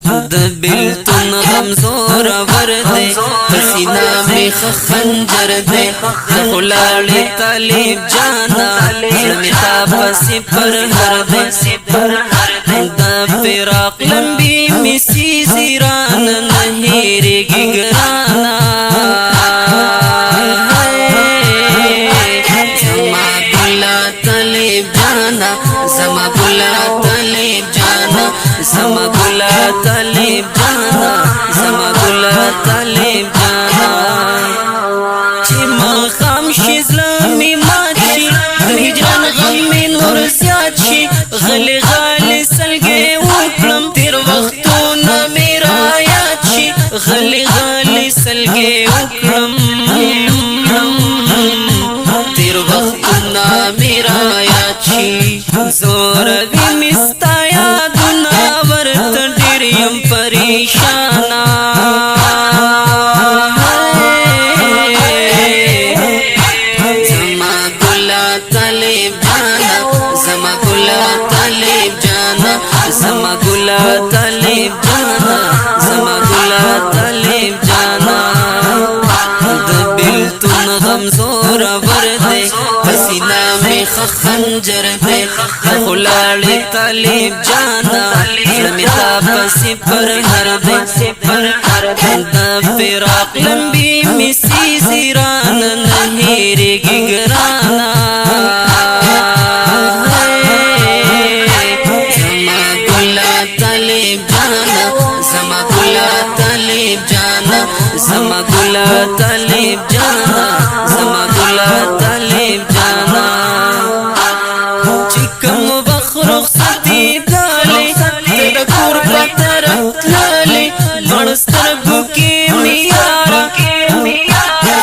د بیلتون غم زور ور دے پسینہ میں خنجر دے خلاڑی طالب جانا زمتا پسی پر ہر دے دا فراق لمبی مسی زیران نہیں رگی گرانا زما گلا طالب جانا زما گلا طالب جانا زما گلا طالب جانا چی ما خام شی ظلمی مات شی هجران غمی نور زیاد شی غلی غالی سلگی وکلم تیر وقتونا میرا یاد شی غلی غالی سلگی وکلم تیر وقتونا میرا یاد شی زور وی مستا یادنا ورت ډیر یم پریشانا زما ګلا طالب جانا زما ګلا طالب جانا زما ګلا طالب جانا زما ګلا طالب جانا د بیلتون غم زور ور دے پسینہ میں خنجر دے خلاڑی طالب جانا زمتا پسی پر ہر دے دا فراق لمبی مسی زیران نہیں رگی گرانا زما گلا طالب جانا زما گلا طالب جانا زما گلا طالب جانا زما گلا طالب جانا چکم بخرخ ستی دالی تدکور پترک لالی بڑستر بکی میارا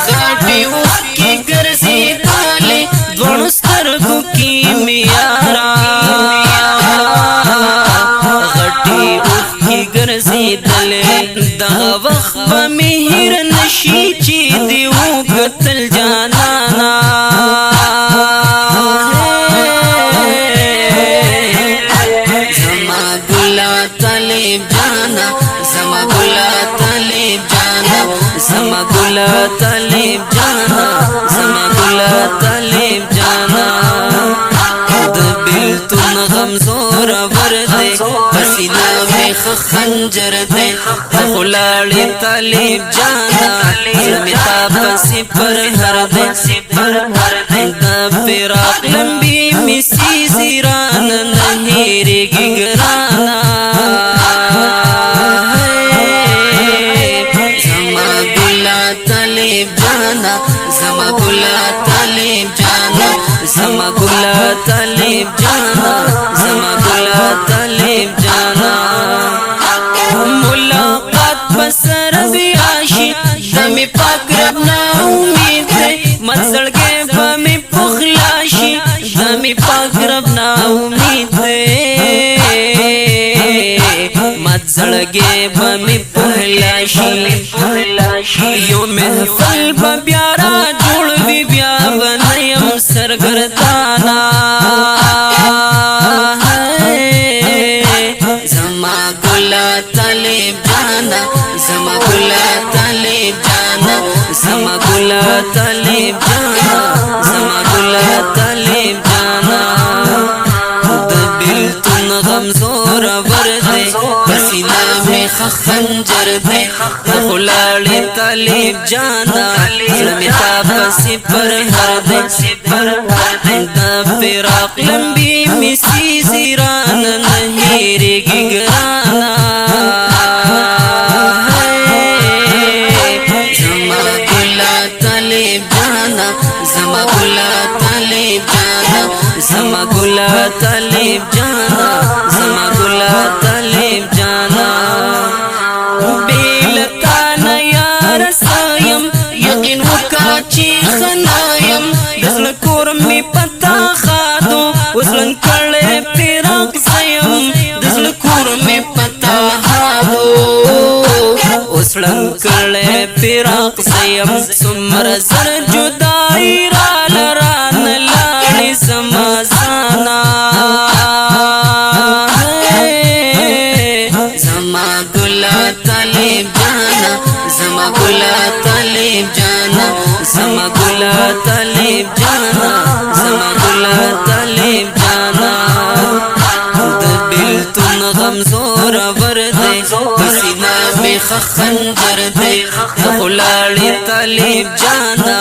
غاٹی اس کی گرزی دالی بڑستر بکی میارا غاٹی اس کی گرزی دالی دا وقت بمہر نشی چی دیو قتل جانانا زما گلا طالب جانا زما گلا طالب جانا زما گلا طالب جانا د بیلتون غم زور ور دے پسینہ میں خنجر دے خلاڑی طالب جانا زمتا پسی پر ہر دے دا فراق لمبی مسی زیران نہیں رگی گرانا زما گلا طالب جانا زما گلا طالب جانا زما گلا طالب جانا ملاقات بسر بیاشی دمی پاک رب نا امید ہے مت سڑکے بمی پخلاشی دمی پاک رب نا امید ہے مت سڑکے بمی پخلاشی یو محفل بیارا جوڑ بھی بیا بنیم سرگردانا زما گلا طالب جانا زما گلا طالب جانا زما گلا طالب جانا زما گلا طالب جانا د بیلتون غم زور ور دے پسینہ میں خنجر دے خلاڑی طالب جانا زمتا پسی پر ہر دے دا فراق لمبی مسی زیران نہیں رگی گرانا زما گلا طالب جانا زما گلا طالب جانا زما گلا طالب جانا زما گلا طالب جانا بیلتانا یار سایم یقین وکا چی خنایم دسل کور می پتا خادو وصلن کرلے پیراک سیم دسل کور می پتا خادو وصلن کرلے پیراک سیم سمر سر جدائی رال ران لانی سماسانا زما गुला तालिब जाना जमा गुला तालिब जाना जमा गुला तालिब जाना जमा गुला तालिब जाना दिल तुम गम जोर वर दे पसीना में खंजर दे गुलाड़ी तालिब जाना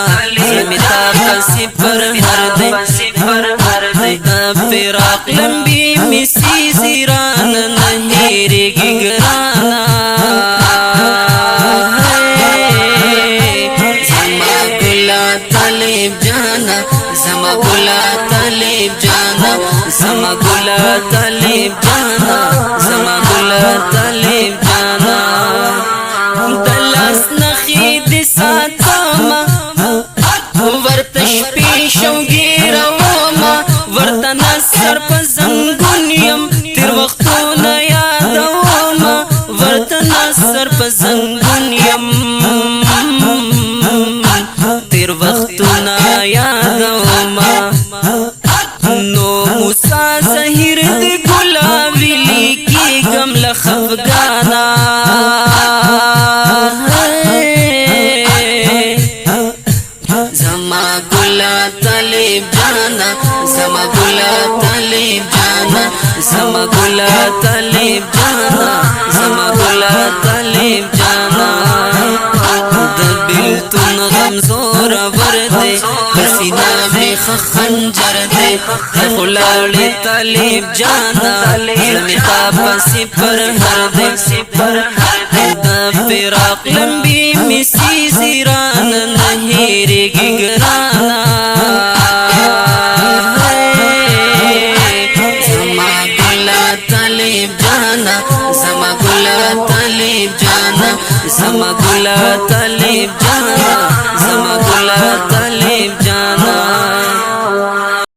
मिता पसी पर हर दे फिराक लंबी मिसी सिरान नहीं रेगी गराना जमा गुला तालिब जाना जमा गुला तालिब जाना जमा गुला तालिब जाना जमा गुला तालिब जाना दलास नखी दिसातमा ورتش پیشو گیروما ورته نصر په زنګون یم تیر وختونه یادوما ورته نصر په زنګون یم تیر وختونه یادوما نو موسی زهیر دی ګلاوی لیکي غم لخفګانا زما گلا طالب جانا زما گلا طالب جانا زما گلا طالب جانا زما گلا طالب جانا دبل تن غم زور ور دے پسینہ میں خنجر دے غلاڑی طالب جانا زمتا پسی پر ہر دے فراق لمبی مسی زیران نہیں ریگی گرانا زما گلا طالب جانا زما گلا طالب جانا زما گلا طالب جانا